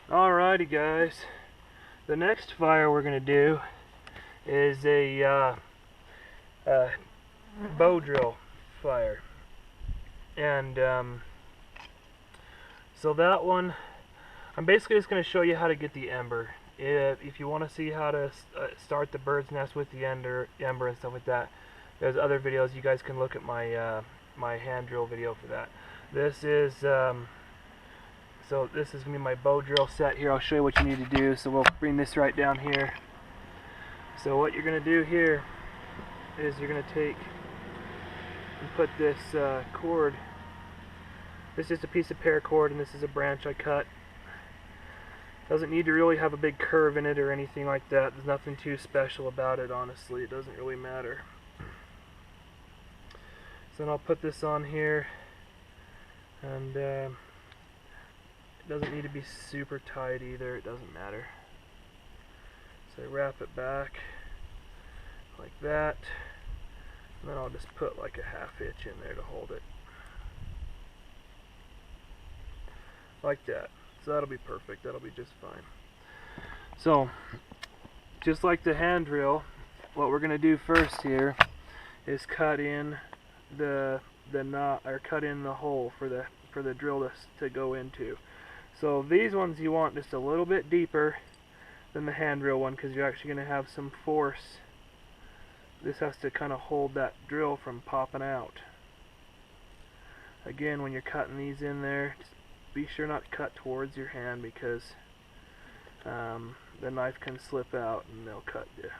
Alrighty guys, the next fire we're going to do is a bow drill fire. And so that one, I'm basically just going to show you how to get the ember. If you want to see how to start the bird's nest with the ember and stuff like that, there's other videos. You guys can look at my my hand drill video for that. This is so this is going to be my bow drill set here. I'll show you what you need to do. So we'll bring this right down here. So what you're going to do here is you're going to take and put this cord. This is a piece of paracord, and this is a branch I cut. Doesn't need to really have a big curve in it or anything like that. There's nothing too special about it, honestly. It doesn't really matter. So then I'll put this on here, and it doesn't need to be super tight either. It doesn't matter. So I wrap it back like that, and then I'll just put like a 1/2 inch in there to hold it. Like that. So that'll be perfect. That'll be just fine. So, just like the hand drill, what we're going to do first here is cut in the knot, or cut in the hole for the drill to go into. So these ones you want just a little bit deeper than the hand drill one, because you're actually going to have some force. This has to kind of hold that drill from popping out. Again, when you're cutting these in there, just be sure not to cut towards your hand, because the knife can slip out and they'll cut you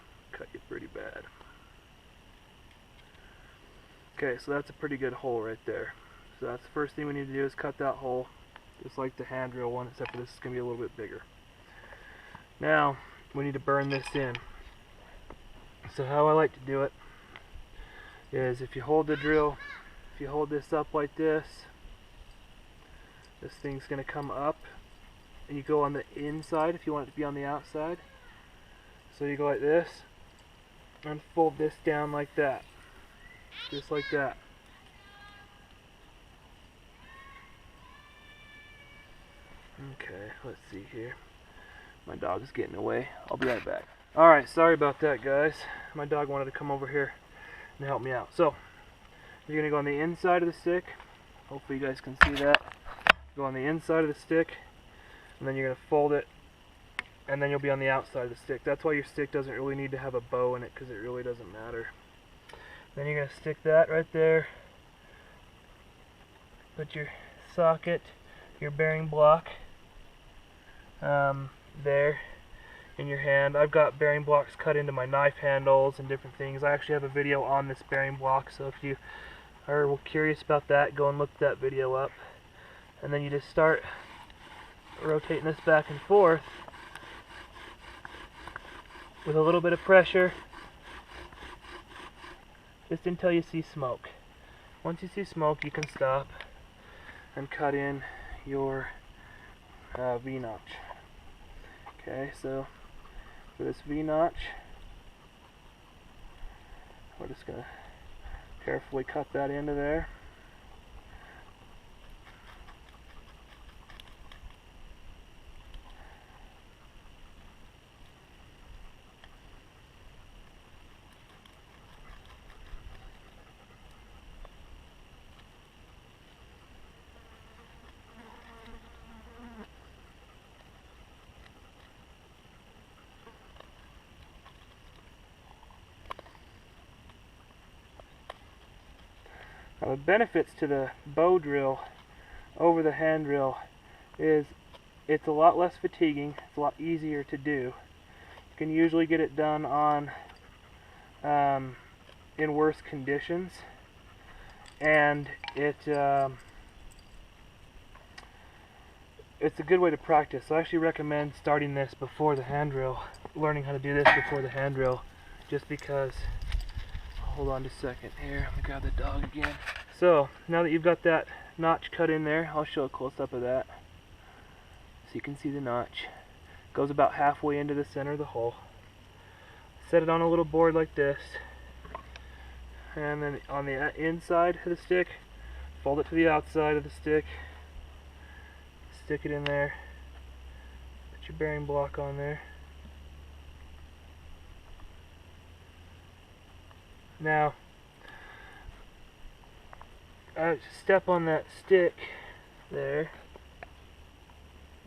pretty bad. Okay, so that's a pretty good hole right there. So that's the first thing we need to do, is cut that hole, just like the hand drill one, except for this is going to be a little bit bigger. Now we need to burn this in. So how I like to do it is, if you hold the drill, if you hold this up like this, this thing's going to come up, and you go on the inside if you want it to be on the outside. So you go like this, and fold this down like that, just like that. Okay, let's see here. My dog is getting away. I'll be right back. Alright, sorry about that, guys. My dog wanted to come over here and help me out. So, you're going to go on the inside of the stick. Hopefully you guys can see that. Go on the inside of the stick, and then you're going to fold it, and then you'll be on the outside of the stick. That's why your stick doesn't really need to have a bow in it, because it really doesn't matter. Then you're going to stick that right there. Put your socket, your bearing block, there in your hand. I've got bearing blocks cut into my knife handles and different things. I actually have a video on this bearing block, so if you are curious about that, go and look that video up. And then you just start rotating this back and forth with a little bit of pressure, just until you see smoke. Once you see smoke, you can stop and cut in your V-notch. Okay, so for this V-notch, we're just going to carefully cut that into there. Now the benefits to the bow drill over the hand drill is it's a lot less fatiguing, it's a lot easier to do. You can usually get it done on in worse conditions, and it's a good way to practice. So I actually recommend starting this before the hand drill, learning how to do this before the hand drill, just because. Hold on just a second here. Let me grab the dog again. So, now that you've got that notch cut in there, I'll show a close-up of that. So you can see the notch. Goes about halfway into the center of the hole. Set it on a little board like this. And then on the inside of the stick, fold it to the outside of the stick. Stick it in there. Put your bearing block on there. Now, step on that stick there.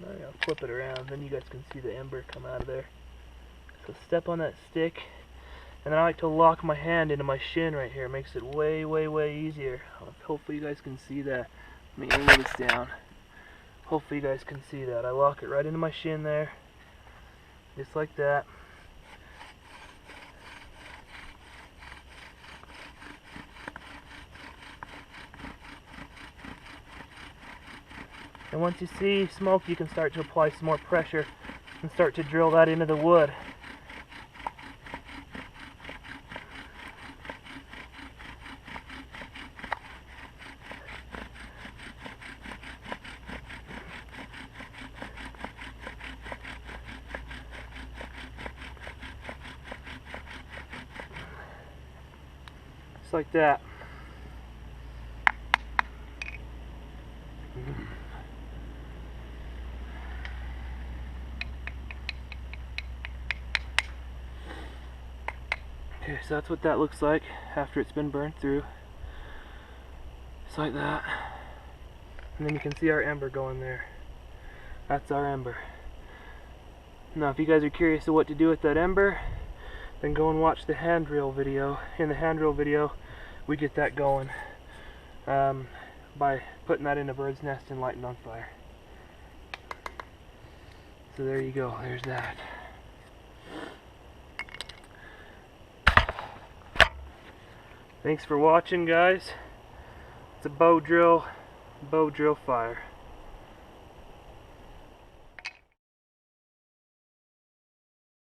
I'll flip it around, then you guys can see the ember come out of there. So step on that stick, and then I like to lock my hand into my shin right here. It makes it way, way, way easier. Hopefully you guys can see that. Let me angle this down. Hopefully you guys can see that. I lock it right into my shin there, just like that. And once you see smoke, you can start to apply some more pressure and start to drill that into the wood. Just like that. Okay, so that's what that looks like after it's been burned through. Just like that. And then you can see our ember going there. That's our ember. Now if you guys are curious of what to do with that ember, then go and watch the hand drill video. In the hand drill video, we get that going by putting that in a bird's nest and lighting on fire. So there you go, there's that. Thanks for watching, guys. It's a bow drill fire.